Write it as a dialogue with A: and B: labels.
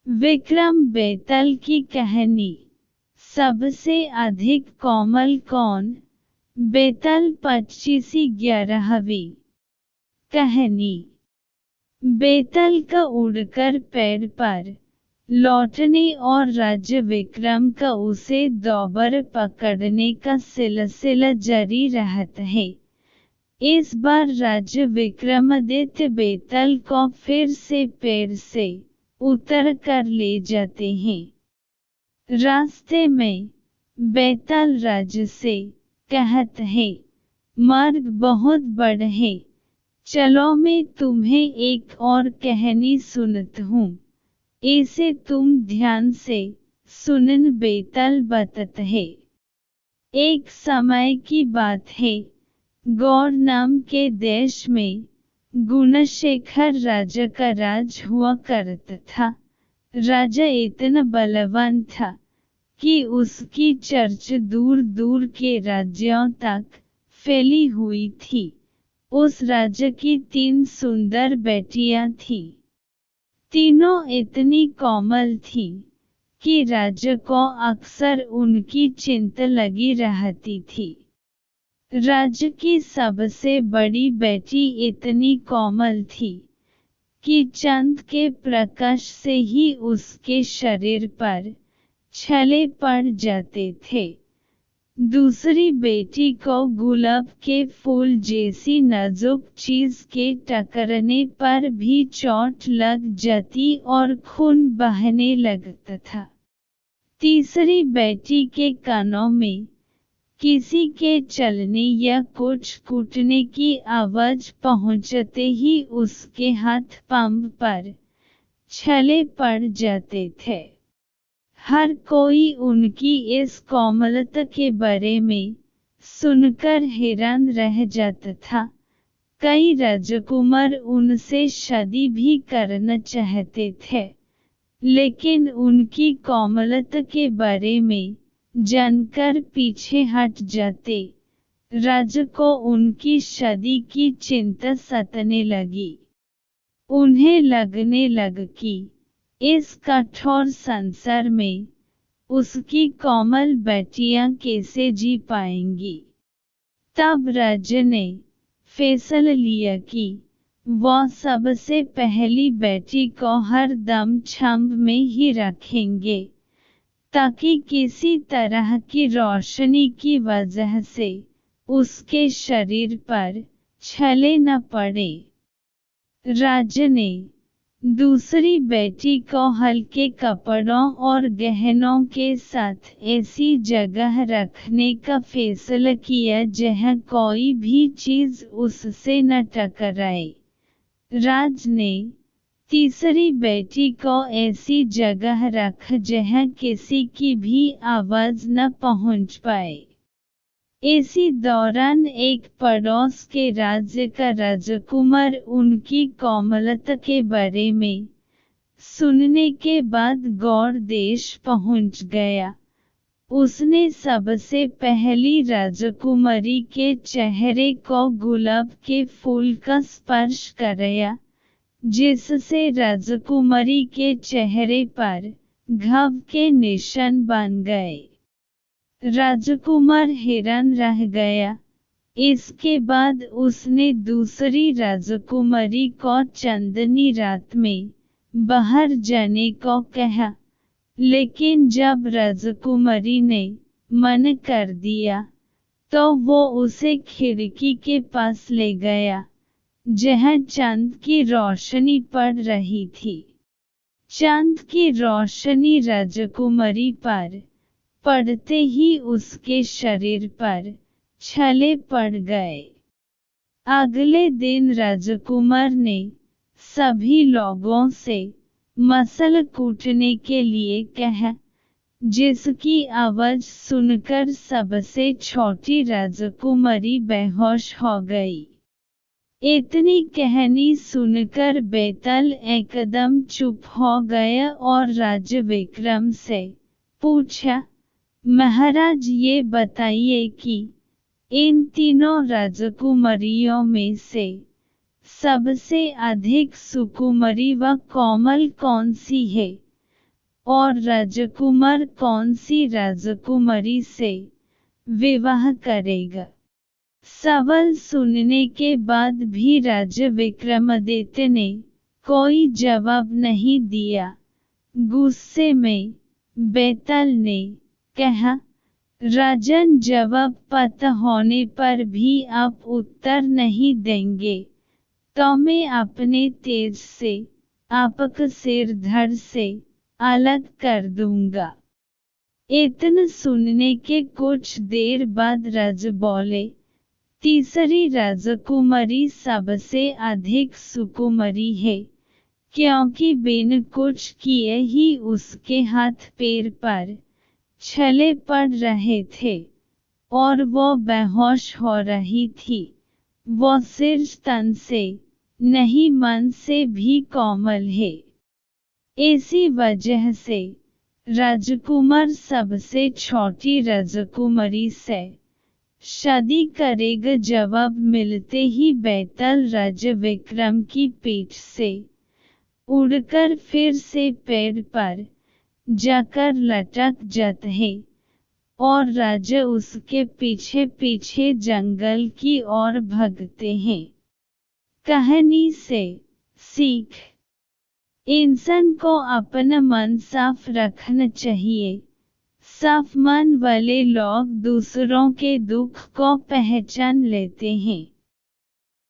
A: विक्रम बेताल की कहानी। सबसे अधिक कोमल कौन? बेताल 2511वीं कहानी। बेताल का उड़कर पैर पर लौटने और राजा विक्रम का उसे दोबारा पकड़ने का सिलसिला जारी रहता है। इस बार राजा विक्रमादित्य बेताल को फिर से पेड़ से उतर कर ले जाते हैं। रास्ते में बेताल राजा से कहता है, मार्ग बहुत बड़ा है, चलो मैं तुम्हें एक और कहानी सुनाता हूँ, इसे तुम ध्यान से सुनना। बेताल बताता है, एक समय की बात है, गौड़ नाम के देश में गुणशेखर राजा का राज हुआ करता था। राजा इतना बलवान था कि उसकी चर्चा दूर दूर के राज्यों तक फैली हुई थी। उस राजा की 3 सुंदर बेटियां थीं। तीनों इतनी कोमल थीं कि राजा को अक्सर उनकी चिंता लगी रहती थी। राजा की सबसे बड़ी बेटी इतनी कोमल थी कि चांद के प्रकाश से ही उसके शरीर पर छाले पड़ जाते थे। दूसरी बेटी को गुलाब के फूल जैसी नाजुक चीज के टकराने पर भी चोट लग जाती और खून बहने लगता था। तीसरी बेटी के कानों में किसी के चलने या कुछ कूटने की आवाज पहुंचते ही उसके हाथ पांव पर छाले पड़ जाते थे। हर कोई उनकी इस कोमलता के बारे में सुनकर हैरान रह जाता था। कई राजकुमार उनसे शादी भी करना चाहते थे, लेकिन उनकी कोमलता के बारे में जानकर पीछे हट जाते। राजा को उनकी शादी की चिंता सताने लगी। उन्हें लगने लगा कि इस कठोर संसार में उसकी कोमल बेटियां कैसे जी पाएंगी। तब राजा ने फैसला लिया कि वो सबसे पहली बेटी को हर दम छांव में ही रखेंगे, ताकि किसी तरह की रोशनी की वजह से उसके शरीर पर छाले न पड़े। राजा ने दूसरी बेटी को हल्के कपड़ों और गहनों के साथ ऐसी जगह रखने का फैसला किया जहां कोई भी चीज उससे न टकराए। राज ने तीसरी बेटी को ऐसी जगह रखा जहां किसी की भी आवाज न पहुंच पाए। इसी दौरान एक पड़ोस के राज्य का राजकुमार उनकी कोमलता के बारे में सुनने के बाद गौड़ देश पहुंच गया। उसने सबसे पहली राजकुमारी के चेहरे को गुलाब के फूल का स्पर्श कराया, जिससे राजकुमारी के चेहरे पर घाव के निशान बन गए। राजकुमार हैरान रह गया। इसके बाद उसने दूसरी राजकुमारी को चांदनी रात में बाहर जाने को कहा, लेकिन जब राजकुमारी ने मना कर दिया, तो वो उसे खिड़की के पास ले गया, जहां चांद की रोशनी पड़ रही थी। चांद की रोशनी राजकुमारी पर पड़ते ही उसके शरीर पर छाले पड़ गए। अगले दिन राजकुमार ने सभी लोगों से मसल कूटने के लिए कहा, जिसकी आवाज सुनकर सबसे छोटी राजकुमारी बेहोश हो गई। इतनी कहानी सुनकर बेताल एकदम चुप हो गया और राजा विक्रम से पूछा, महाराज ये बताइए कि इन तीनों राजकुमारियों में से सबसे अधिक सुकुमारी व कोमल कौन सी है? और राजकुमार कौन सी राजकुमारी से विवाह करेगा? सवाल सुनने के बाद भी राजा विक्रमादित्य ने कोई जवाब नहीं दिया। गुस्से में बेताल ने कहा, राजन, जवाब पता होने पर भी आप उत्तर नहीं देंगे तो मैं अपने तेज से आपका सिर धड़ से अलग कर दूंगा। इतना सुनने के कुछ देर बाद राजा बोले, तीसरी राजकुमारी सबसे अधिक सुकुमारी है, क्योंकि बिन कुछ किए ही उसके हाथ पैर पर छले पड़ रहे थे और वो बेहोश हो रही थी। वो सिर्फ तन से नहीं मन से भी कोमल है। इसी वजह से राजकुमार सबसे छोटी राजकुमारी से शादी करेगा। जवाब मिलते ही बेताल राजा विक्रम की पीठ से उड़कर फिर से पेड़ पर जाकर लटक जाता है और राजा उसके पीछे पीछे जंगल की ओर भागते हैं। कहानी से सीख, इंसान को अपना मन साफ रखना चाहिए। साफ मन वाले लोग दूसरों के दुख को पहचान लेते हैं।